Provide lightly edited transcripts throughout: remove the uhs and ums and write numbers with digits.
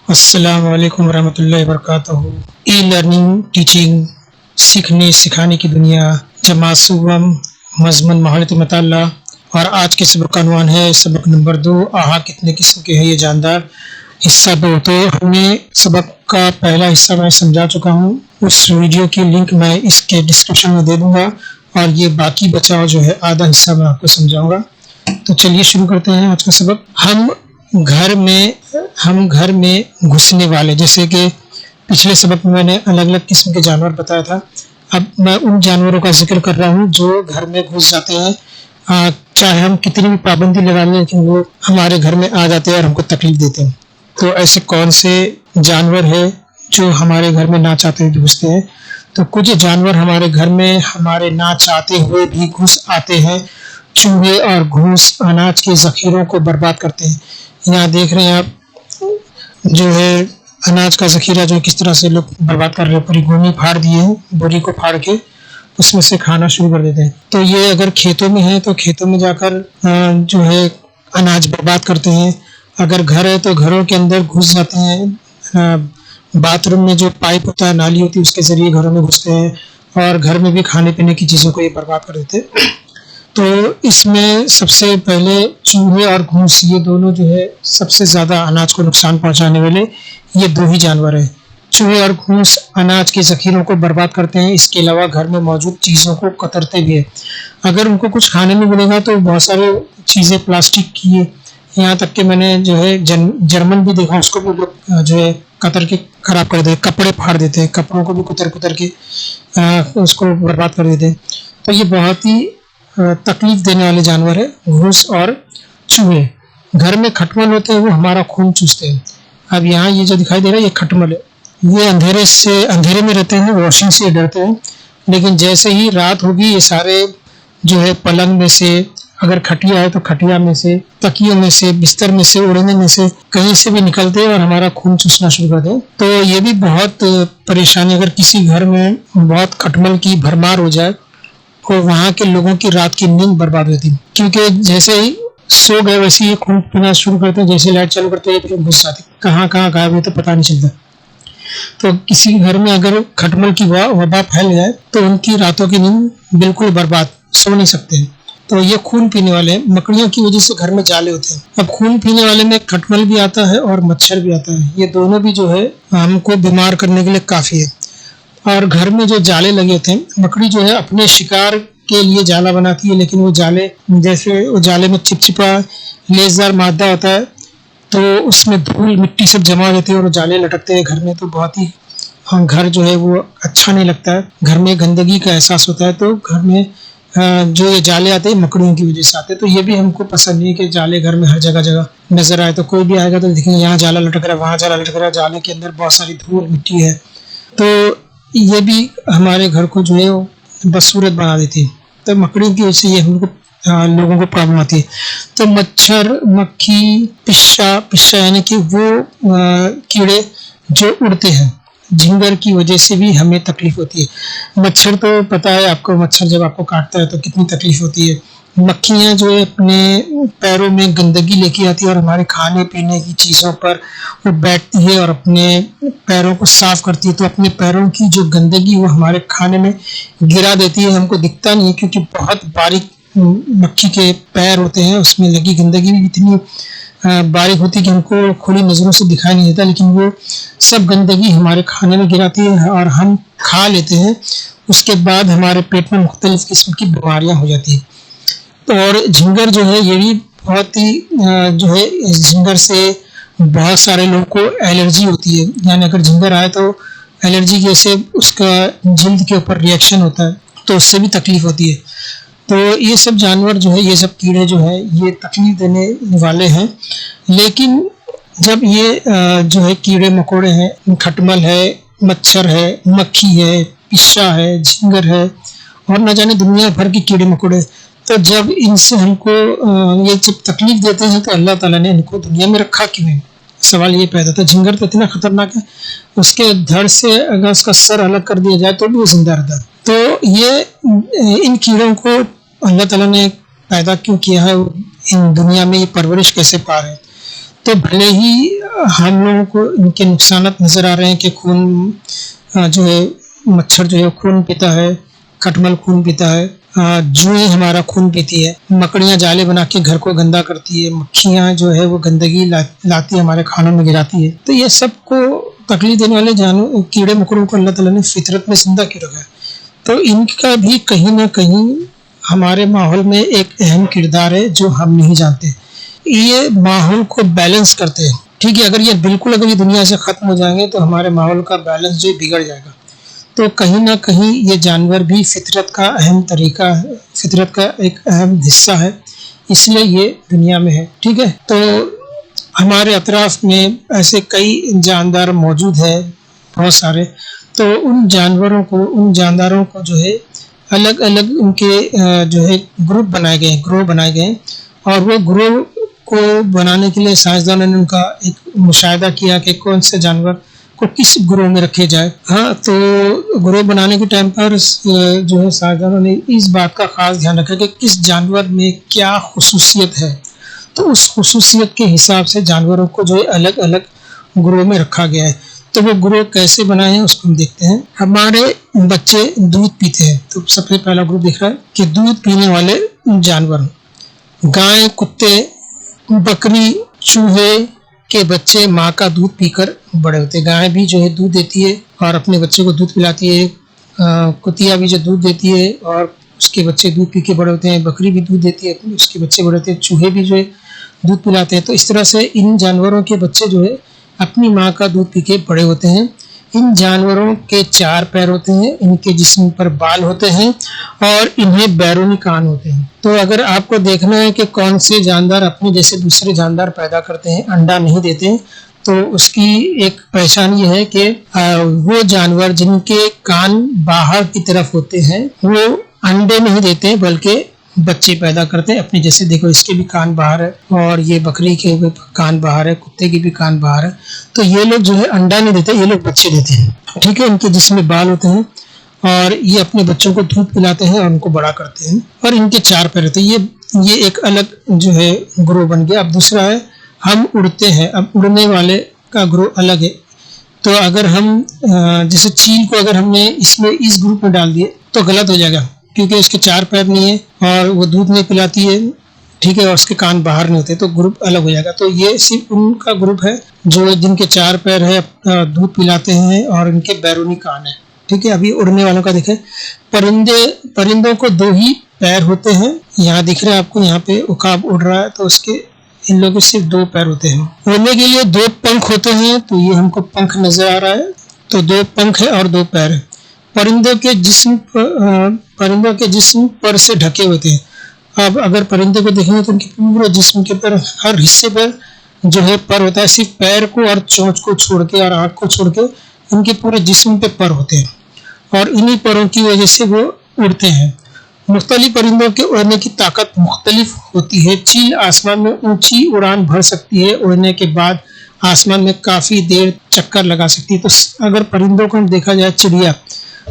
अस्सलामु अलैकुम वरहमतुल्लाहि वबरकातुहू। ई लर्निंग टीचिंग सीखने सिखाने की दुनिया जमात सुवम मजमून महारत मताल्ला। और आज के सबक का उन्वान है सबक नंबर 2 आहा कितने किस्म के हैं ये जानदार। हिस्सा 2। तो हमने सबक का पहला हिस्सा मैं समझा चुका हूँ, उस वीडियो की लिंक मैं इसके डिस्क्रिप्शन में दे दूंगा और ये बाकी बचा हुआ जो है आधा हिस्सा मैं आपको समझाऊंगा। तो चलिए शुरू करते हैं आज का सबक। हम घर में घुसने वाले, जैसे कि पिछले सबक में मैंने अलग अलग किस्म के जानवर बताया था, अब मैं उन जानवरों का जिक्र कर रहा हूँ जो घर में घुस जाते हैं। चाहे हम कितनी भी पाबंदी लगा लें लेकिन वो हमारे घर में आ जाते हैं और हमको तकलीफ देते हैं। तो ऐसे कौन से जानवर है जो हमारे घर में ना चाहते हुए घुसते हैं? तो कुछ जानवर हमारे घर में हमारे ना चाहते हुए भी घुस आते हैं। चूहे और घूस अनाज के जखीरों को बर्बाद करते हैं। यहाँ देख रहे हैं आप जो है अनाज का जखीरा जो किस तरह से लोग बर्बाद कर रहे हैं। पूरी गोनी फाड़ दिए हैं, बोरी को फाड़ के उसमें से खाना शुरू कर देते हैं। तो ये अगर खेतों में है तो खेतों में जाकर जो है अनाज बर्बाद करते हैं। अगर घर है तो घरों के अंदर घुस जाते हैं। बाथरूम में जो पाइप होता है, नाली होती है, उसके जरिए घरों में घुसते हैं और घर में भी खाने पीने की चीज़ों को ये बर्बाद कर देते हैं। तो इसमें सबसे पहले चूहे और घूस, ये दोनों जो है सबसे ज्यादा अनाज को नुकसान पहुंचाने वाले ये दो ही जानवर हैं। चूहे और घूस अनाज के जखीरों को बर्बाद करते हैं, इसके अलावा घर में मौजूद चीजों को कतरते भी है। अगर उनको कुछ खाने में मिलेगा तो बहुत सारी चीजें प्लास्टिक की है, यहाँ तक कि मैंने जो है जर्मन भी देखा, उसको भी लोग जो है कतर के खराब कर देते, कपड़े फाड़ देते हैं, कपड़ों को भी कुतर कुतर के उसको बर्बाद कर देते हैं। तो ये बहुत ही तकलीफ देने वाले जानवर है घूस और चूहे। घर में खटमल होते हैं, वो हमारा खून चूसते हैं। अब यहाँ ये जो दिखाई दे रहा है ये खटमल है। ये अंधेरे में रहते हैं, रोशनी से डरते हैं, लेकिन जैसे ही रात होगी ये सारे जो है पलंग में से, अगर खटिया है तो खटिया में से, तकियों में से, बिस्तर में से, ओढ़ने में से, कहीं से भी निकलते हैं और हमारा खून चूसना शुरू कर दें। तो ये भी बहुत परेशानी। अगर किसी घर में बहुत खटमल की भरमार हो जाए तो वहां के लोगों की रात की नींद बर्बाद होती है, क्योंकि जैसे ही सो गए वैसे ही खून पीना शुरू करते हैं। जैसे लाइट चालू करते हैं फिर घुस जाते, कहाँ कहाँ गायब हुए तो पता नहीं चलता। तो किसी घर में अगर खटमल की वबा फैल जाए तो उनकी रातों की नींद बिल्कुल बर्बाद, सो नहीं सकते हैं। तो ये खून पीने वाले हैं। मकड़ियों की वजह से घर में जाले होते हैं। अब खून पीने वाले में खटमल भी आता है और मच्छर भी आता है। ये दोनों भी जो है हमको बीमार करने के लिए काफी है। और घर में जो जाले लगे होते हैं, मकड़ी जो है अपने शिकार के लिए जाला बनाती है, लेकिन वो जाले, जैसे वो जाले में चिपचिपा लेसदार मादा होता है तो उसमें धूल मिट्टी सब जमा हो जाती है और जाले लटकते हैं घर में। तो बहुत ही घर जो है वो अच्छा नहीं लगता है, घर में गंदगी का एहसास होता है। तो घर में जो ये जाले आते हैं मकड़ियों की वजह से आते हैं। तो ये भी हमको पसंद नहीं है कि जाले घर में हर जगह जगह नजर आए। तो कोई भी आएगा तो देखेंगे यहाँ जाला लटक रहा है, वहाँ जाला लटक रहा है, जाले के अंदर बहुत सारी धूल मिट्टी है। तो ये भी हमारे घर को जो है वो बदसूरत बना देती है। तो मकड़ियों की वजह से ये हमको लोगों को प्रॉब्लम आती है। तो मच्छर, मक्खी, पिस्सा यानी कि वो कीड़े जो उड़ते हैं, झिंगर की वजह से भी हमें तकलीफ होती है। मच्छर तो पता है आपको, मच्छर जब आपको काटता है तो कितनी तकलीफ होती है। मक्खियां जो है अपने पैरों में गंदगी लेके आती है और हमारे खाने पीने की चीज़ों पर वो बैठती है और अपने पैरों को साफ करती है। तो अपने पैरों की जो गंदगी वो हमारे खाने में गिरा देती है। हमको दिखता नहीं है क्योंकि बहुत बारीक मक्खी के पैर होते हैं, उसमें लगी गंदगी भी इतनी बारीक होती है कि हमको खुली नज़रों से दिखाई नहीं देता, लेकिन वो सब गंदगी हमारे खाने में गिराती है और हम खा लेते हैं। उसके बाद हमारे पेट में मुख्तलिफ किस्म की बीमारियां हो जाती है। और झिंगर जो है ये भी बहुत ही जो है, इस झिंगर से बहुत सारे लोगों को एलर्जी होती है। यानी अगर झिंगर आए तो एलर्जी की वजह से उसका जल्द के ऊपर रिएक्शन होता है, तो उससे भी तकलीफ होती है। तो ये सब जानवर जो है, ये सब कीड़े जो है ये तकलीफ देने वाले हैं। लेकिन जब ये जो है कीड़े मकोड़े हैं, खटमल है, मच्छर है, मक्खी है, पिस्सा है, झिंगर है और न जाने दुनिया भर की कीड़े मकोड़े, तो जब इनसे हमको ये जब तकलीफ देते हैं तो अल्लाह ताला ने इनको दुनिया में रखा क्यों है? सवाल ये पैदा था। झिंगर तो इतना खतरनाक है, उसके धड़ से अगर उसका सर अलग कर दिया जाए तो भी वो जिंदा रहता है। तो ये इन कीड़ों को अल्लाह ताला ने पैदा क्यों किया है, इन दुनिया में ये परवरिश कैसे पा रहे हैं? तो भले ही हम लोगों को इनके नुकसानात नज़र आ रहे हैं कि खून जो है, मच्छर जो है खून पीता है, खटमल खून पीता है, जुएं हमारा खून पीती है, मकड़ियाँ जाले बना के घर को गंदा करती है, मक्खियाँ जो है वो गंदगी लाती है, हमारे खानों में गिराती है। तो ये सबको तकलीफ देने वाले जानवर कीड़े मकोड़ों को अल्लाह ताला ने फितरत में जिंदा क्यों रखा है। तो इनका भी कहीं ना कहीं हमारे माहौल में एक अहम किरदार है जो हम नहीं जानते। ये माहौल को बैलेंस करते हैं। ठीक है, अगर ये दुनिया से खत्म हो जाएंगे तो हमारे माहौल का बैलेंस जो बिगड़ जाएगा। तो कहीं ना कहीं ये जानवर भी फितरत का अहम तरीका है, फितरत का एक अहम हिस्सा है, इसलिए ये दुनिया में है। ठीक है, तो हमारे अतराफ में ऐसे कई जानदार मौजूद है, बहुत सारे। तो उन जानदारों को जो है अलग अलग उनके जो है ग्रुप बनाए गए, ग्रोह बनाए गए, और वो ग्रोह को बनाने के लिए साइंसदानों ने उनका एक मुशाहिदा किया कि कौन से जानवर को किस ग्रोह में रखे जाए। हाँ, तो ग्रोह बनाने के टाइम पर जो है साइंसदानों ने इस बात का खास ध्यान रखा कि किस जानवर में क्या खुसूसियत है। तो उस खुसूसियत के हिसाब से जानवरों को जो है अलग अलग ग्रोह में रखा गया है। तो वो ग्रोह कैसे बनाए हैं उसको हम देखते हैं। हमारे बच्चे दूध पीते हैं, तो सबसे पहला ग्रुप दिख रहा है कि दूध पीने वाले जानवर, गाय, कुत्ते, बकरी, चूहे के बच्चे माँ का दूध पीकर बड़े होते हैं। गाय भी जो है दूध देती है और अपने बच्चे को दूध पिलाती है, कुतिया भी जो दूध देती है और उसके बच्चे दूध पी के बड़े होते हैं, बकरी भी दूध देती है, उसके बच्चे बड़े होते हैं, चूहे भी जो है दूध पिलाते हैं। तो इस तरह से इन जानवरों के बच्चे जो है अपनी माँ का दूध पी के बड़े होते हैं। इन जानवरों के 4 पैर होते हैं, इनके जिस्म पर बाल होते हैं और इन्हें बैरूनी कान होते हैं। तो अगर आपको देखना है कि कौन से जानदार अपने जैसे दूसरे जानदार पैदा करते हैं, अंडा नहीं देते, तो उसकी एक पहचान ये है कि वो जानवर जिनके कान बाहर की तरफ होते हैं वो अंडे नहीं देते बल्कि बच्चे पैदा करते हैं अपने जैसे। देखो, इसके भी कान बाहर है और ये बकरी के भी कान बाहर है, कुत्ते की भी कान बाहर है। तो ये लोग जो है अंडा नहीं देते, ये लोग बच्चे देते हैं। ठीक है, इनके जिसमें बाल होते हैं और ये अपने बच्चों को दूध पिलाते हैं और उनको बड़ा करते हैं, और इनके 4 पैर होते हैं। ये एक अलग जो है ग्रोह बन गया। अब दूसरा है हम उड़ते हैं। अब उड़ने वाले का ग्रोह अलग है। तो अगर हम जैसे चील को अगर हमने इसमें इस ग्रुप में डाल दिए तो गलत हो जाएगा, क्योंकि उसके 4 पैर नहीं है और वो दूध नहीं पिलाती है। ठीक है, और उसके कान बाहर नहीं होते, तो ग्रुप अलग हो जाएगा। तो ये सिर्फ उनका ग्रुप है जो जिनके 4 पैर है, दूध पिलाते हैं और इनके बैरूनी कान है। ठीक है, अभी उड़ने वालों का देखें। परिंदों को 2 ही पैर होते हैं। यहाँ दिख रहा है आपको, यहाँ पे उकाब उड़ रहा है, तो उसके इन लोगों के सिर्फ 2 पैर होते हैं। उड़ने के लिए 2 पंख होते हैं, तो ये हमको पंख नजर आ रहा है। तो 2 पंख है और 2 पैर है। परिंदों के जिस्म पर से ढके होते हैं। अब अगर परिंदे को देखेंगे तो उनके पूरे जिस्म के पर हर हिस्से पर जो है पर होता है, सिर्फ पैर को और चोंच को छोड़ के और आँख को छोड़ के इनके पूरे जिस्म पे पर होते हैं, और इन्हीं परों की वजह से वो उड़ते हैं। मुख्तलिफ परिंदों के उड़ने की ताकत मुख्तलिफ होती है। चील आसमान में ऊंची उड़ान भर सकती है, उड़ने के बाद आसमान में काफी देर चक्कर लगा सकती है। तो अगर परिंदों को देखा जाए, चिड़िया,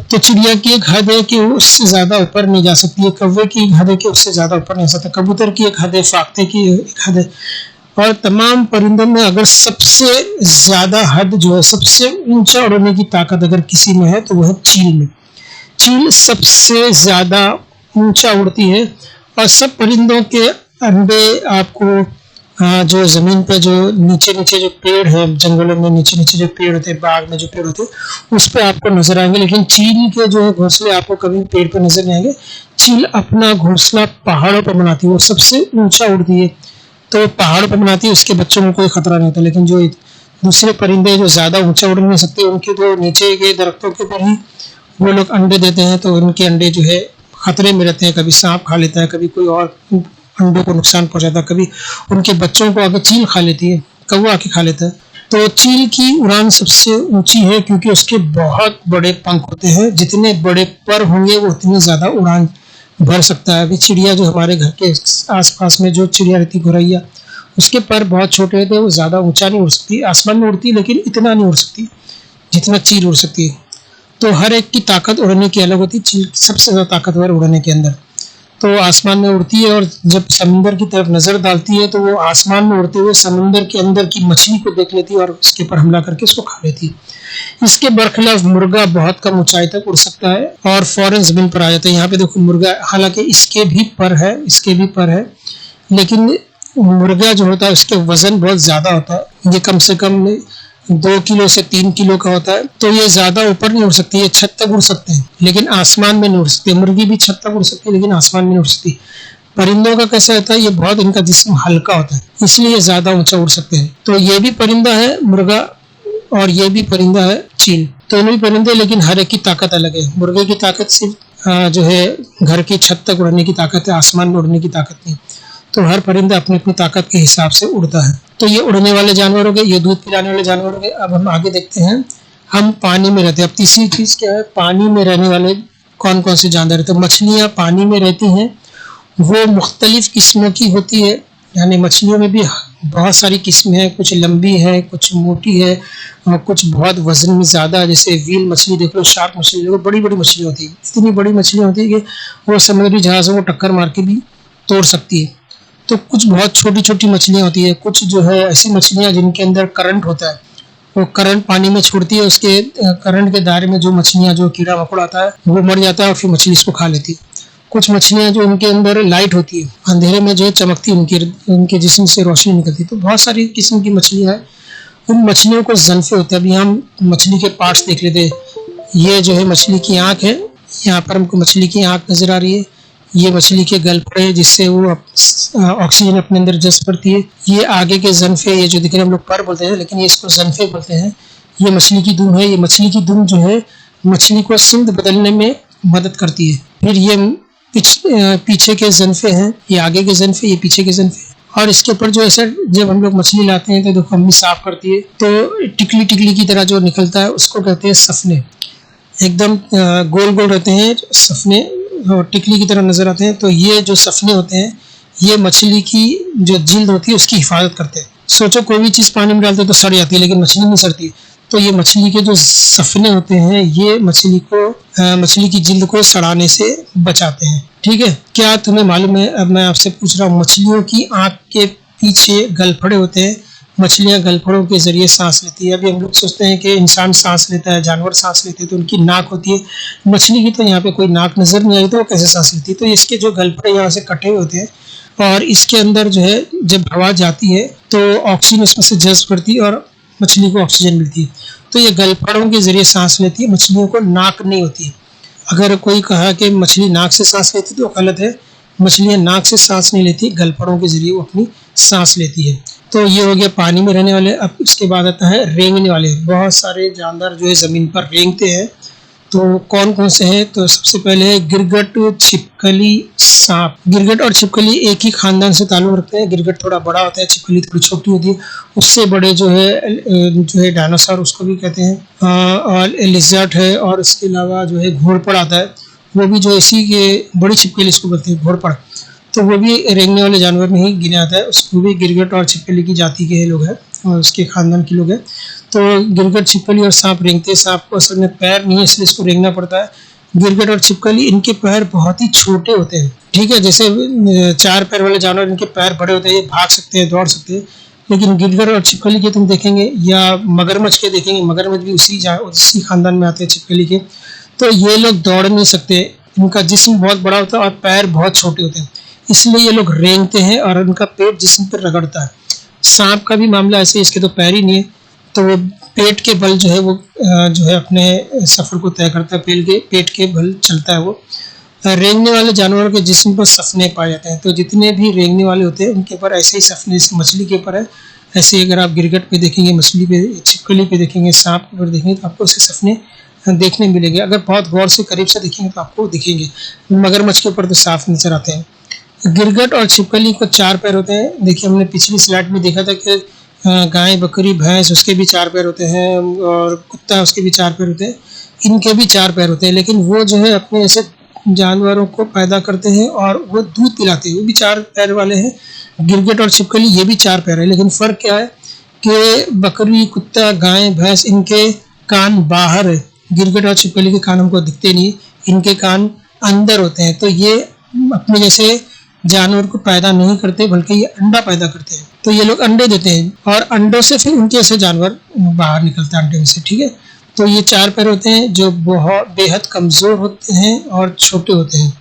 तो चिड़िया की एक हद है कि वो उससे ज्यादा ऊपर नहीं जा सकती है, कौवे की एक हद है कि उससे ज्यादा ऊपर नहीं जा सकता, कबूतर की एक हद है, फाख्ते की एक हद है। और तमाम परिंदों में अगर सबसे ज्यादा हद जो है, सबसे ऊंचा उड़ने की ताकत अगर किसी में है तो वो है चील में। चील सबसे ज्यादा ऊंचा उड़ती है, और सब परिंदों के अंडे आपको जो जमीन पे जो नीचे जो पेड़ है, जंगलों में नीचे जो पेड़ होते हैं, बाग में जो पेड़ होते हैं, उस पे आपको नजर आएंगे। लेकिन चील के जो है घोंसले आपको कभी पेड़ पे नजर नहीं आएंगे। चील अपना घोंसला पहाड़ों पर बनाती है, वो सबसे ऊंचा उड़ती है, तो पहाड़ों पर बनाती है, उसके बच्चों को कोई खतरा नहीं होता। लेकिन जो दूसरे परिंदे जो ज्यादा ऊंचा उड़ नहीं सकते, उनके तो नीचे के दरख्तों के ऊपर ही वो लोग अंडे देते हैं, तो उनके अंडे जो है खतरे में रहते हैं। कभी सांप खा लेता है, कभी कोई और अंडों को नुकसान पहुंचाता है, कभी उनके बच्चों को आगे चील खा लेती है, कौवा आके खा लेता है। तो चील की उड़ान सबसे ऊंची है क्योंकि उसके बहुत बड़े पंख होते हैं। जितने बड़े पर होंगे वो उतनी ज्यादा उड़ान भर सकता है। अभी चिड़िया जो हमारे घर के आसपास में जो चिड़िया रहती, गौरैया, उसके पर बहुत छोटे होते हैं, वो ज्यादा ऊंचा नहीं उड़ सकती, आसमान में उड़ती लेकिन इतना नहीं उड़ सकती जितना चील उड़ सकती है। तो हर एक की ताकत उड़ने की अलग होती है। चील सबसे ज्यादा ताकतवर उड़ने के अंदर। तो आसमान में उड़ती है और जब समुंदर की तरफ नजर डालती है तो वो आसमान में उड़ते हुए समुंदर के अंदर की मछली को देख लेती है और उसके ऊपर हमला करके उसको खा लेती है। इसके बरखिलाफ मुर्गा बहुत कम ऊंचाई तक उड़ सकता है और फौरन जमीन पर आ जाता है। यहाँ पे देखो मुर्गा, हालांकि इसके भी पर है, लेकिन मुर्गा जो होता है उसके वजन बहुत ज्यादा होता है। ये कम से कम 2 किलो से 3 किलो का होता है, तो ये ज्यादा ऊपर नहीं उड़ सकती, ये छत तक उड़ सकते हैं लेकिन आसमान में नहीं उड़ सकते। मुर्गी भी छत तक उड़ सकती है लेकिन आसमान में नहीं उड़ सकती। परिंदों का कैसा होता है, ये बहुत इनका जिस्म हल्का होता है, इसलिए ये ज्यादा ऊंचा उड़ सकते हैं। तो ये भी परिंदा है मुर्गा और ये भी परिंदा है चील, दोनों ही परिंदे, लेकिन हर एक की ताकत अलग है। मुर्गे की ताकत सिर्फ जो है घर की छत तक उड़ने की ताकत है, आसमान में उड़ने की ताकत नहीं। तो हर परिंदा अपनी अपनी ताकत के हिसाब से उड़ता है। तो ये उड़ने वाले जानवर हो गए, ये दूध पिलाने वाले जानवर हो गए। अब हम आगे देखते हैं, हम पानी में रहते हैं। अब तीसरी चीज क्या है, पानी में रहने वाले कौन कौन से जानवर रहते हैं। मछलियां पानी में रहती हैं, वो मुख्तलिफ किस्मों की होती है, यानी मछलियों में भी बहुत सारी किस्में हैं, कुछ लंबी है, कुछ मोटी है और कुछ बहुत वजन में ज्यादा है। जैसे व्हील मछली देख लो, शार्क मछली देखो, बड़ी बड़ी मछली होती है। इतनी बड़ी मछलियां होती है कि वो समुद्री जहाजों को टक्कर मार के भी तोड़ सकती है। तो कुछ बहुत छोटी छोटी मछलियां होती है, कुछ जो है ऐसी मछलियां जिनके अंदर करंट होता है, वो करंट पानी में छोड़ती है, उसके करंट के दायरे में जो मछलियां, जो कीड़ा मकोड़ा आता है वो मर जाता है और फिर मछली इसको खा लेती है। कुछ मछलियां जो उनके अंदर लाइट होती है, अंधेरे में जो है चमकती है, उनके जिस्म से रोशनी निकलती है। तो बहुत सारी किस्म की मछलियां हैं। उन मछलियों को जन्फे होते हैं। अभी हम मछली के पार्ट्स देख लेते हैं। ये जो है मछली की आंख है, यहाँ पर हमको मछली की आंख नजर आ रही है। ये मछली के गलफड़े है जिससे वो ऑक्सीजन अपने अंदर जज्ब करती है। ये आगे के जन्फे, ये जो दिख रहे हैं हम लोग पर बोलते हैं लेकिन ये इसको जन्फे बोलते हैं। ये मछली की दुम है। ये मछली की दुम जो है मछली को सिंध बदलने में मदद करती है। फिर ये पीछे के जन्फे हैं, ये आगे के जन्फे, ये पीछे के जन्फे। और इसके ऊपर जो ऐसा जब हम लोग मछली लाते हैं तो देखो अम्मी साफ करती है तो टिकली टिकली की तरह जो निकलता है उसको कहते हैं सफने। एकदम गोल गोल रहते हैं सफने और टिकली की तरह नजर आते हैं। तो ये जो सफने होते हैं ये मछली की जो जिल्द होती है उसकी हिफाजत करते हैं। सोचो कोई भी चीज पानी में डालते हैं तो सड़ जाती है लेकिन मछली नहीं सड़ती। तो ये मछली के जो सफने होते हैं ये मछली की जिल्द को सड़ाने से बचाते हैं। ठीक है, क्या तुम्हें मालूम है, अब मैं आपसे पूछ रहा हूँ, मछलियों की आंख के पीछे गलफड़े होते हैं। मछलियां गलफड़ों के जरिए सांस लेती है। अभी हम लोग सोचते हैं कि इंसान सांस लेता है, जानवर सांस लेते हैं तो उनकी नाक होती है। मछली की तो यहाँ पे कोई नाक नजर नहीं आई, तो वो कैसे सांस लेती है। तो इसके जो गलफड़े यहाँ से कटे हुए होते हैं और इसके अंदर जो है जब हवा जाती है तो ऑक्सीजन उसमें से जज्ब करती है और मछली को ऑक्सीजन मिलती है। तो ये गलफड़ों के जरिए सांस लेती है। मछलियों को नाक नहीं होती है। अगर कोई कहा कि मछली नाक से सांस लेती तो गलत है। मछलियां नाक से सांस नहीं लेती, गलफड़ों के जरिए वो अपनी सांस लेती है। तो ये हो गया पानी में रहने वाले। अब इसके बाद आता है रेंगने वाले। बहुत सारे जानवर जो है जमीन पर रेंगते हैं। तो कौन कौन से हैं, तो सबसे पहले है गिरगट, छिपकली, सांप। गिरगट और छिपकली एक ही खानदान से ताल्लुक रखते हैं। गिरगट थोड़ा बड़ा होता है, छिपकली थोड़ी छोटी होती है। उससे बड़े जो है डायनासोर उसको भी कहते हैं, और लिजर्ड है। और इसके अलावा जो है घोड़पड़ आता है, वो भी जो इसी के बड़ी छिपकली इसको बोलते हैं घोड़पड़। तो वो भी रेंगने वाले जानवर में ही गिना जाता है। उसको भी गिरगट और छिपकली की जाति के लोग हैं और उसके खानदान के लोग हैं। तो गिरगट, छिपकली और सांप रेंगते हैं। सांप को असल में पैर नहीं है इसलिए इसको रेंगना पड़ता है। गिरगट और छिपकली इनके पैर बहुत ही छोटे होते हैं। ठीक है, जैसे 4 पैर वाले जानवर इनके पैर बड़े होते हैं, ये भाग सकते हैं, दौड़ सकते हैं। लेकिन गिरगट और छिपकली के तुम देखेंगे या मगरमच्छ के देखेंगे, मगरमच्छ भी उसी खानदान में आते हैं छिपकली के। तो ये लोग दौड़ नहीं सकते, इनका जिस्म बहुत बड़ा होता है और पैर बहुत छोटे होते हैं, इसलिए ये लोग रेंगते हैं और उनका पेट जिस्म पर रगड़ता है। सांप का भी मामला ऐसे, इसके तो पैर ही नहीं है, तो वो पेट के बल जो है वो जो है अपने सफर को तय करता है। पेट के बल चलता है वो। रेंगने वाले जानवरों के जिस्म पर सफने पाए जाते हैं। तो जितने भी रेंगने वाले होते हैं उनके ऊपर ऐसे ही सफने, जैसे मछली के ऊपर है ऐसे। अगर आप गिरगट पे देखेंगे, मछली पे, छिपकली पे देखेंगे, सांप के ऊपर देखेंगे तो आपको ऐसे सफने देखने मिलेंगे। अगर बहुत गौर से करीब से देखेंगे तो आपको दिखेंगे। मगरमच्छ के ऊपर तो साफ नजर आते हैं। गिरगट और छिपकली को 4 पैर होते हैं। देखिए हमने पिछली स्लाइड में देखा था कि गाय, बकरी, भैंस उसके भी 4 पैर होते हैं और कुत्ता उसके भी 4 पैर होते हैं। इनके भी 4 पैर होते हैं, लेकिन वो जो है अपने ऐसे जानवरों को पैदा करते हैं और वो दूध पिलाते हैं, वो भी 4 पैर वाले हैं। गिरगट और छिपकली ये भी 4 पैर है, लेकिन फर्क क्या है कि बकरी, कुत्ता, गाय, भैंस इनके कान बाहर है। गिरगट और छिपकली के कान हमको दिखते नहीं, इनके कान अंदर होते हैं। तो ये अपने जैसे जानवर को पैदा नहीं करते, बल्कि ये अंडा पैदा करते हैं। तो ये लोग अंडे देते हैं और अंडों से फिर उनके ऐसे जानवर बाहर निकलते हैं अंडे में से, ठीक है। तो ये 4 पैर होते हैं जो बहुत बेहद कमज़ोर होते हैं और छोटे होते हैं।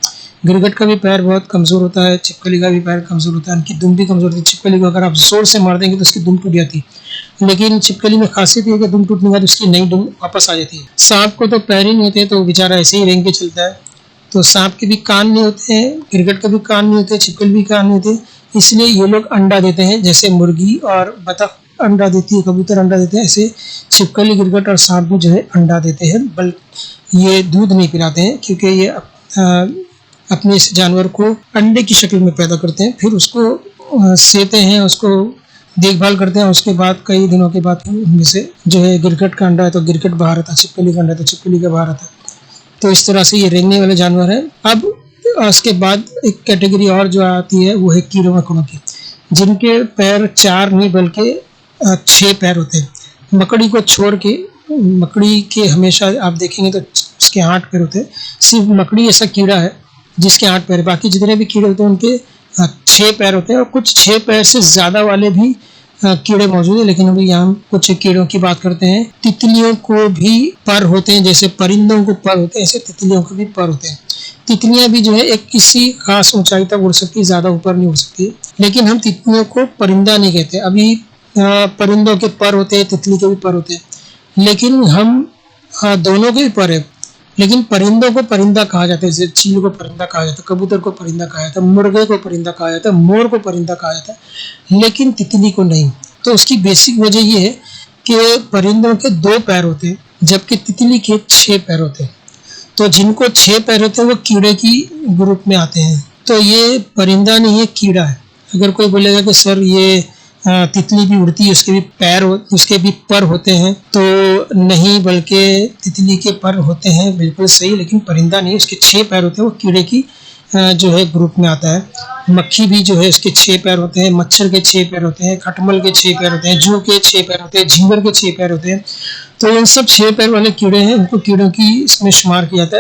गिरगिट का भी पैर बहुत कमज़ोर होता है, छिपकली का भी पैर कमज़ोर होता है, उनकी दुम भी कमज़ोर होती है। छिपकली को अगर आप ज़ोर से मार देंगे तो उसकी दुम टूट जाती है, लेकिन छिपकली में खासियत ये है कि दुम टूटने के बाद उसकी नई दुम वापस आ जाती है। सांप को तो पैर ही नहीं होते, तो बेचारा ऐसे ही रेंग के चलता है। तो सांप के भी कान नहीं होते हैं, गिरगिट के भी कान नहीं होते, छिपकली भी कान नहीं होते, इसलिए ये लोग अंडा देते हैं। जैसे मुर्गी और बतख अंडा देती है, कबूतर अंडा देते हैं, ऐसे छिपकली, गिरगिट और सांप भी जो है अंडा देते हैं। ये दूध नहीं पिलाते हैं, क्योंकि ये अपने इस जानवर को अंडे की शक्ल में पैदा करते हैं, फिर उसको सेते हैं, उसको देखभाल करते हैं। उसके बाद कई दिनों के बाद उनमें से जो है गिरगिट का अंडा है तो गिरगिट बाहर आता है, छिपकली का अंडा है तो छिपकली का बाहर आता है। तो इस तरह से ये रेंगने वाले जानवर है। अब उसके बाद एक कैटेगरी और जो आती है वो है कीड़े मकोड़ों की, जिनके पैर 4 नहीं बल्कि 6 पैर होते हैं। मकड़ी को छोड़ के, मकड़ी के हमेशा आप देखेंगे तो उसके 8 पैर होते हैं। सिर्फ मकड़ी ऐसा कीड़ा है जिसके 8 पैर, बाकी जितने भी कीड़े होते हैं उनके 6 पैर होते हैं। और कुछ 6 पैर से ज़्यादा वाले भी कीड़े मौजूद है, लेकिन अभी यहाँ कुछ कीड़ों की बात करते हैं। तितलियों को भी पर होते हैं, जैसे परिंदों को पर होते हैं ऐसे तितलियों को भी पर होते हैं। तितलियां भी जो है एक किसी खास ऊंचाई तक उड़ सकती है, ज़्यादा ऊपर नहीं उड़ सकती, लेकिन हम तितलियों को परिंदा नहीं कहते। अभी परिंदों के पर होते हैं, तितली के भी पर होते हैं, लेकिन हम दोनों के भी पर है। लेकिन परिंदों को परिंदा कहा जाता है, जैसे चील को परिंदा कहा जाता है, कबूतर को परिंदा कहा जाता है, मुर्गे को परिंदा कहा जाता है, मोर को परिंदा कहा जाता है, लेकिन तितली को नहीं। तो उसकी बेसिक वजह ये है कि परिंदों के 2 पैर होते हैं, जबकि तितली के 6 पैर होते हैं। तो जिनको 6 पैर होते हैं वो कीड़े की ग्रुप में आते हैं। तो ये परिंदा नहीं है, कीड़ा है। अगर कोई बोलेगा कि सर ये तितली भी उड़ती है, उसके भी पैर उसके भी पर होते हैं, तो नहीं, बल्कि तितली के पर होते हैं, बिल्कुल सही, लेकिन परिंदा नहीं, उसके 6 पैर होते हैं, वो कीड़े की जो है ग्रुप में आता है। मक्खी भी जो है उसके 6 पैर होते हैं, मच्छर के 6 पैर होते हैं, खटमल के 6 पैर होते हैं, जू के 6 पैर होते हैं, झींगर के 6 पैर होते हैं। तो इन सब 6 पैर वाले कीड़े हैं, उनको कीड़ों की इसमें शुमार किया जाता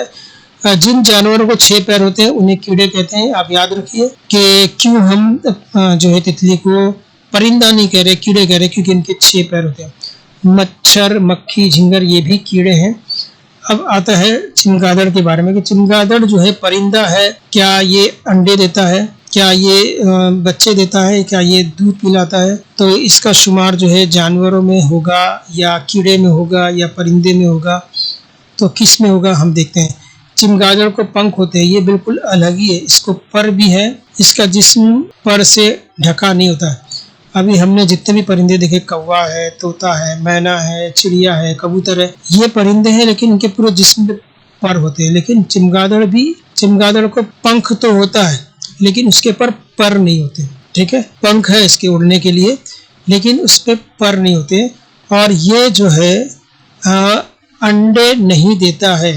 है। जिन जानवरों को 6 पैर होते हैं उन्हें कीड़े कहते हैं। आप याद रखिए कि क्यों हम जो है तितली को परिंदा नहीं कह रहे, कीड़े कह रहे, क्योंकि इनके 6 पैर होते हैं। मच्छर, मक्खी, झिंगर ये भी कीड़े हैं। अब आता है चमगादड़ के बारे में कि चमगादड़ जो है परिंदा है, क्या ये अंडे देता है, क्या ये बच्चे देता है, क्या ये दूध पिलाता है? तो इसका शुमार जो है जानवरों में होगा या कीड़े में होगा या परिंदे में होगा, तो किस में होगा हम देखते हैं। चमगादड़ को पंख होते हैं, ये बिल्कुल अलग ही है, इसको पर भी है, इसका जिस्म पर से ढका नहीं होता है। अभी हमने जितने भी परिंदे देखे, कौवा है, तोता है, मैना है, चिड़िया है, कबूतर है, ये परिंदे हैं, लेकिन इनके पूरे जिस्म पे पर होते हैं। लेकिन चमगादड़ को पंख तो होता है, लेकिन उसके पर नहीं होते, ठीक है। पंख है इसके उड़ने के लिए, लेकिन उस पर पर नहीं होते। और ये जो है अंडे नहीं देता है।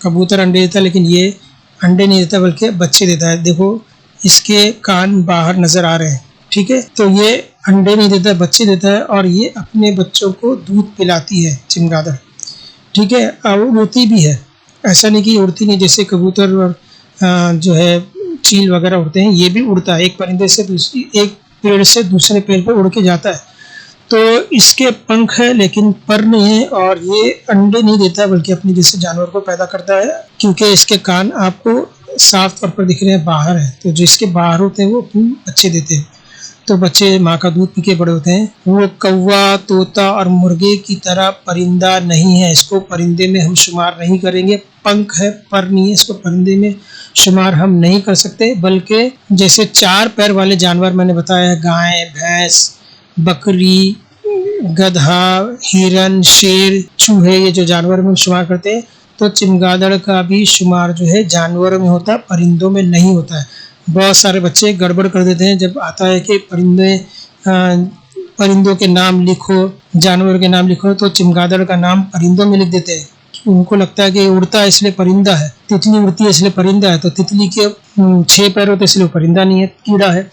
कबूतर अंडे देता है, लेकिन ये अंडे नहीं देता बल्कि बच्चे देता है। देखो इसके कान बाहर नजर आ रहे हैं, ठीक है। तो ये अंडे नहीं देता, बच्चे देता है, और ये अपने बच्चों को दूध पिलाती है चमगादड़, ठीक है। और उड़ती भी है, ऐसा नहीं कि उड़ती नहीं, जैसे कबूतर और जो है चील वगैरह उड़ते हैं, ये भी उड़ता है। एक परिंदे से एक पेड़ से दूसरे पेड़ पर उड़ के जाता है। तो इसके पंख है लेकिन पर नहीं है, और ये अंडे नहीं देता बल्कि अपने जैसे जानवर को पैदा करता है, क्योंकि इसके कान आपको साफ तौर पर दिख रहे हैं बाहर है। तो जो इसके बाहर होते हैं वो अपने बच्चे देते हैं, तो बच्चे माँ का दूध पी के बड़े होते हैं। वो कौवा, तोता और मुर्गे की तरह परिंदा नहीं है, इसको परिंदे में हम शुमार नहीं करेंगे। पंख है, पर नहीं है, इसको परिंदे में शुमार हम नहीं कर सकते। बल्कि जैसे 4 पैर वाले जानवर मैंने बताया, गाय, भैंस, बकरी, गधा, हिरन, शेर, चूहे, ये जो जानवर में शुमार करते हैं, तो चमगादड़ का भी शुमार जो है जानवरों में होता है, परिंदों में नहीं होता है। बहुत सारे बच्चे गड़बड़ कर देते हैं जब आता है कि परिंदों के नाम लिखो, जानवर के नाम लिखो, तो चमगादड़ का नाम परिंदों में लिख देते हैं। उनको लगता है कि उड़ता है इसलिए परिंदा है, तितली उड़ती है इसलिए परिंदा है। तो तितली के 6 पैर होते हैं इसलिए परिंदा नहीं है, कीड़ा है।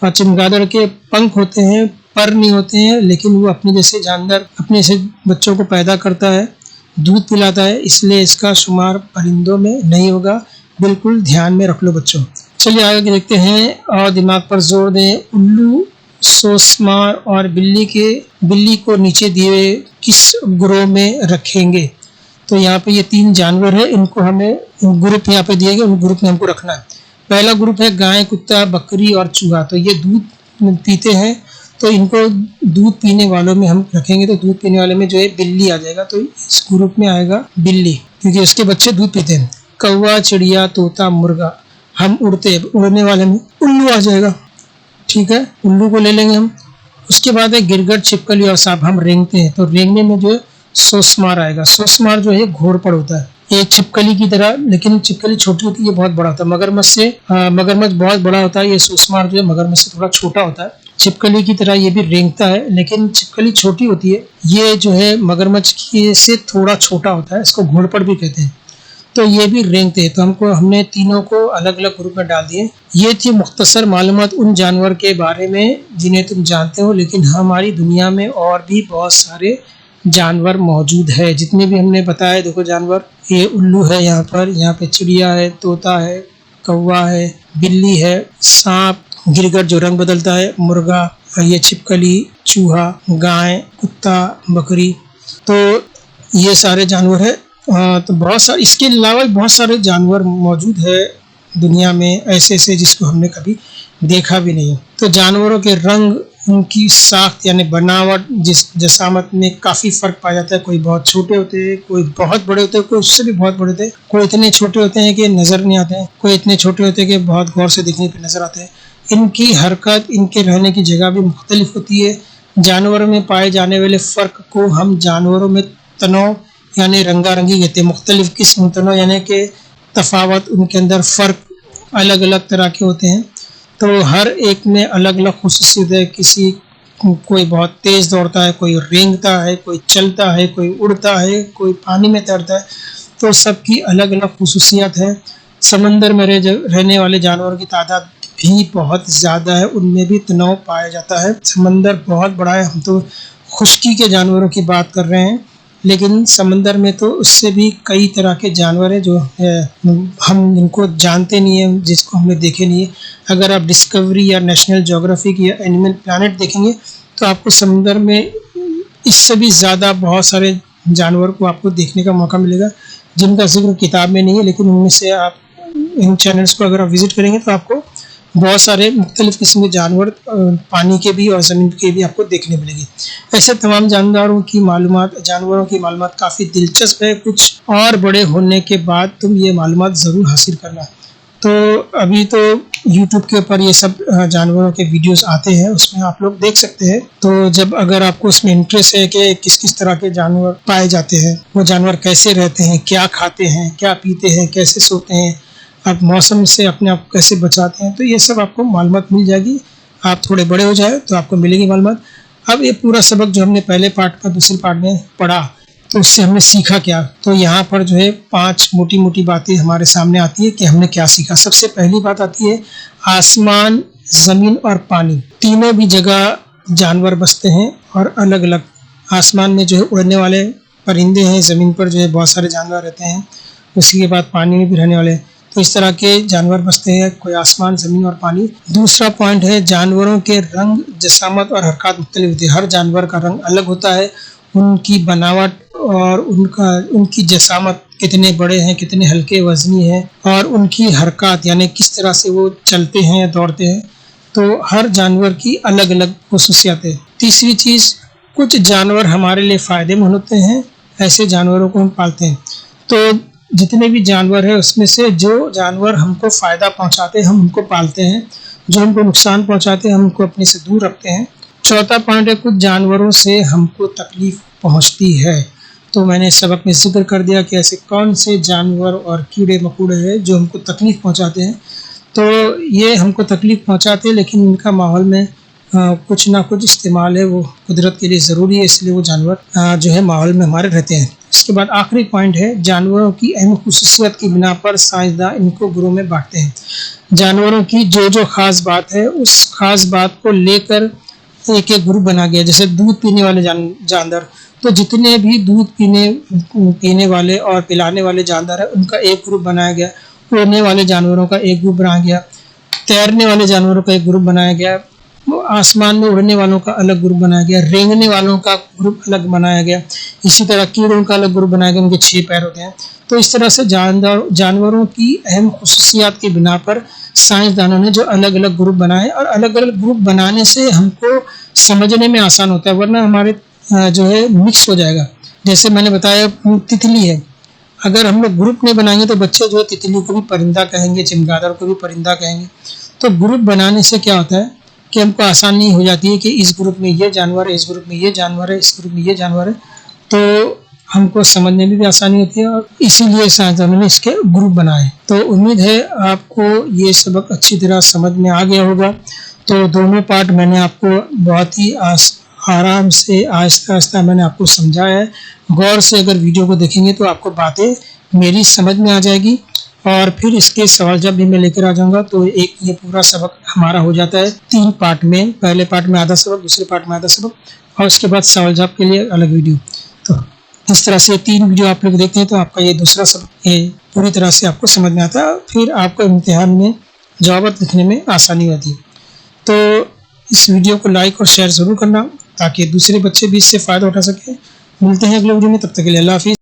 और चमगादड़ के पंख होते हैं, पर नहीं होते हैं, लेकिन वो अपने जैसे जानवर अपने से बच्चों को पैदा करता है, दूध पिलाता है, इसलिए इसका शुमार परिंदों में नहीं होगा। बिल्कुल ध्यान में रख लो बच्चों। चलिए आगे देखते हैं और दिमाग पर जोर दें। उल्लू, सोसमार और बिल्ली को नीचे दिए किस ग्रोह में रखेंगे? तो यहाँ पे ये 3 जानवर है, इनको हमें ग्रुप यहाँ पे दिए गए, उन ग्रुप में हमको रखना है। पहला ग्रुप है गाय, कुत्ता, बकरी और चूहा। तो ये दूध पीते हैं, तो इनको दूध पीने वालों में हम रखेंगे। तो दूध पीने वाले में जो है बिल्ली आ जाएगा, तो इस ग्रुप में आएगा बिल्ली, क्योंकि उसके बच्चे दूध पीते हैं। कौवा, चिड़िया, तोता, मुर्गा, हम उड़ने वाले में उल्लू आ जाएगा। ठीक है, उल्लू को ले लेंगे हम। उसके बाद है गिरगिट, छिपकली और सांप, हम रेंगते हैं। तो रेंगने में जो है सोसमार आएगा। सोसमार जो है घोड़पड़ होता है, ये छिपकली की तरह, लेकिन छिपकली छोटी होती है, ये बहुत बड़ा होता है। मगरमच्छ बहुत बड़ा होता है, ये सोसमार जो है मगरमच्छ से थोड़ा छोटा होता है। छिपकली की तरह ये भी रेंगता है, लेकिन छिपकली छोटी होती है, ये जो है मगरमच्छ से थोड़ा छोटा होता है, इसको घोड़पड़ भी कहते हैं। तो ये भी रेंगते हैं। तो हमने तीनों को अलग अलग ग्रुप में डाल दिए। ये थी मुख्तसर मालूमात उन जानवर के बारे में जिन्हें तुम जानते हो, लेकिन हमारी दुनिया में और भी बहुत सारे जानवर मौजूद है। जितने भी हमने बताया, देखो जानवर, ये उल्लू है, यहाँ पे चिड़िया है, तोता है, कौवा है, बिल्ली है, सांप, गिरगिट जो रंग बदलता है, मुर्गा, ये छिपकली, चूहा, गाय, कुत्ता, बकरी। तो ये सारे जानवर है। तो बहुत सारे, इसके अलावा बहुत सारे जानवर मौजूद है दुनिया में, ऐसे जिसको हमने कभी देखा भी नहीं। तो जानवरों के रंग, उनकी साख्त यानी बनावट, जसामत में काफ़ी फ़र्क पाया जाता है। कोई बहुत छोटे होते हैं, कोई बहुत बड़े होते हैं, कोई उससे भी बहुत बड़े होते हैं, कोई इतने छोटे होते हैं कि नज़र नहीं आते हैं, कोई इतने छोटे होते हैं कि बहुत गौर से देखने पर नज़र आते हैं। इनकी हरकत, इनके रहने की जगह भी मुख्तलिफ होती है। जानवरों में पाए जाने वाले फ़र्क को हम जानवरों में तनों यानी रंगारंगी कहते हैं। मुख्तलिफ किस्म तनों यानी कि तफावत, उनके अंदर फ़र्क अलग अलग तरह के होते हैं। तो हर एक में अलग अलग खुसूसियत है। कोई बहुत तेज़ दौड़ता है, कोई रेंगता है, कोई चलता है, कोई उड़ता है, कोई पानी में तैरता है। तो सबकी अलग अलग खुसूसियत है। समंदर में रहने वाले जानवरों की तादाद भी बहुत ज़्यादा है, उनमें भी तनाव पाया जाता है। समंदर बहुत बड़ा है। हम तो खुश्की के जानवरों की बात कर रहे हैं, लेकिन समंदर में तो उससे भी कई तरह के जानवर हैं जो हम इनको जानते नहीं हैं, जिसको हमने देखे नहीं है। अगर आप डिस्कवरी या नेशनल ज्योग्राफिक या एनिमल प्लैनेट देखेंगे, तो आपको समंदर में इससे भी ज़्यादा बहुत सारे जानवर को आपको देखने का मौका मिलेगा, जिनका जिक्र किताब में नहीं है। लेकिन उनमें से आप इन चैनल्स को अगर आप विज़िट करेंगे, तो आपको बहुत सारे मुख्तलिफ़ किस्म के जानवर पानी के भी और ज़मीन के भी आपको देखने मिलेगी। ऐसे तमाम जानवरों की मालूमात काफ़ी दिलचस्प है। कुछ और बड़े होने के बाद तुम ये मालूमात ज़रूर हासिल करना। तो अभी तो YouTube के ऊपर ये सब जानवरों के वीडियोस आते हैं, उसमें आप लोग देख सकते हैं। तो जब अगर आपको उसमें इंटरेस्ट है कि किस किस तरह के जानवर पाए जाते हैं, वो जानवर कैसे रहते हैं, क्या खाते हैं, क्या पीते हैं, कैसे सोते हैं, आप मौसम से अपने आप को कैसे बचाते हैं, तो ये सब आपको मालूमात मिल जाएगी। आप थोड़े बड़े हो जाए तो आपको मिलेगी मालूमात। अब ये पूरा सबक जो हमने पहले पार्ट का दूसरे पार्ट में पढ़ा, तो उससे हमने सीखा क्या? तो यहाँ पर जो है 5 मोटी मोटी बातें हमारे सामने आती है कि हमने क्या सीखा। सबसे पहली बात आती है आसमान, ज़मीन और पानी, तीनों भी जगह जानवर बसते हैं और अलग अलग। आसमान में जो है उड़ने वाले परिंदे हैं, ज़मीन पर जो है बहुत सारे जानवर रहते हैं, उसी के बाद पानी में भी रहने वाले। तो इस तरह के जानवर बसते हैं, कोई आसमान, ज़मीन और पानी। दूसरा पॉइंट है जानवरों के रंग, जसामत और हरकत मुख्तलिफ होती है। हर जानवर का रंग अलग होता है, उनकी बनावट और उनकी जसामत, कितने बड़े हैं, कितने हल्के वजनी हैं, और उनकी हरकत यानी किस तरह से वो चलते हैं या दौड़ते हैं। तो हर जानवर की अलग अलग खुसूसियत है। तीसरी चीज़, कुछ जानवर हमारे लिए फ़ायदेमंद होते हैं, ऐसे जानवरों को हम पालते हैं। तो जितने भी जानवर है, उसमें से जो जानवर हमको फ़ायदा पहुंचाते हैं हम उनको पालते हैं, जो हमको नुकसान पहुंचाते हैं हम उनको अपने से दूर रखते हैं। चौथा पॉइंट है कुछ जानवरों से हमको तकलीफ़ पहुंचती है। तो मैंने सबक में जिक्र कर दिया कि ऐसे कौन से जानवर और कीड़े मकोड़े हैं जो हमको तकलीफ़ पहुंचाते हैं। तो ये हमको तकलीफ़ पहुंचाते हैं, लेकिन इनका माहौल में कुछ ना कुछ इस्तेमाल है, वो कुदरत के लिए ज़रूरी है, इसलिए वो जानवर जो है माहौल में हमारे रहते हैं। इसके बाद आखिरी पॉइंट है जानवरों की अहम खुसूसियत की बिना पर साइंसदान इनको ग्रोह में बांटते हैं। जानवरों की जो ख़ास बात है, उस ख़ास बात को लेकर एक एक ग्रुप बना गया। जैसे दूध पीने वाले जानवर, तो जितने भी दूध पीने वाले और पिलाने वाले जानवर हैं, उनका एक ग्रुप बनाया गया। उड़ने वाले जानवरों का एक ग्रुप बनाया गया। तैरने वाले जानवरों का एक ग्रुप बनाया गया, आसमान में उड़ने वालों का अलग ग्रुप बनाया गया, रेंगने वालों का ग्रुप अलग बनाया गया, इसी तरह कीड़ों का अलग ग्रुप बनाया गया, उनके 6 पैर होते हैं। तो इस तरह से जानवरों की अहम खुसूसियात की बिना पर साइंसदानों ने जो अलग अलग ग्रुप बनाए, और अलग अलग ग्रुप बनाने से हमको समझने में आसान होता है, वरना हमारे जो है मिक्स हो जाएगा। जैसे मैंने बताया तितली है, अगर हम लोग ग्रुप नहीं बनाएंगे तो बच्चे जो है तितली को भी परिंदा कहेंगे, चमगादड़ को भी परिंदा कहेंगे। तो ग्रुप बनाने से क्या होता है कि हमको आसानी हो जाती है कि इस ग्रुप में ये जानवर है, इस ग्रुप में ये जानवर है, इस ग्रुप में ये जानवर है, तो हमको समझने में भी आसानी होती है, और इसीलिए साइंसदानों ने इसके ग्रुप बनाए। तो उम्मीद है आपको ये सबक अच्छी तरह समझ में आ गया होगा। तो दोनों पार्ट मैंने आपको बहुत ही आराम से आहिस्ता आहिस्ता मैंने आपको समझाया है। गौर से अगर वीडियो को देखेंगे तो आपको बातें मेरी समझ में आ जाएगी, और फिर इसके सवाल जब भी मैं लेकर आ जाऊंगा तो एक ये पूरा सबक हमारा हो जाता है 3 पार्ट में। पहले पार्ट में आधा सबक, दूसरे पार्ट में आधा सबक, और उसके बाद सवाल जवाब के लिए अलग वीडियो। तो इस तरह से 3 वीडियो आप लोग देखते हैं तो आपका ये दूसरा सबक पूरी तरह से आपको समझ में आता है, फिर आपको इम्तिहान में जवाब लिखने में आसानी होती है। तो इस वीडियो को लाइक और शेयर ज़रूर करना ताकि दूसरे बच्चे भी इससे फ़ायदा उठा सकें। मिलते हैं अगले वीडियो में, तब तक के लिए अल्लाह हाफिज़।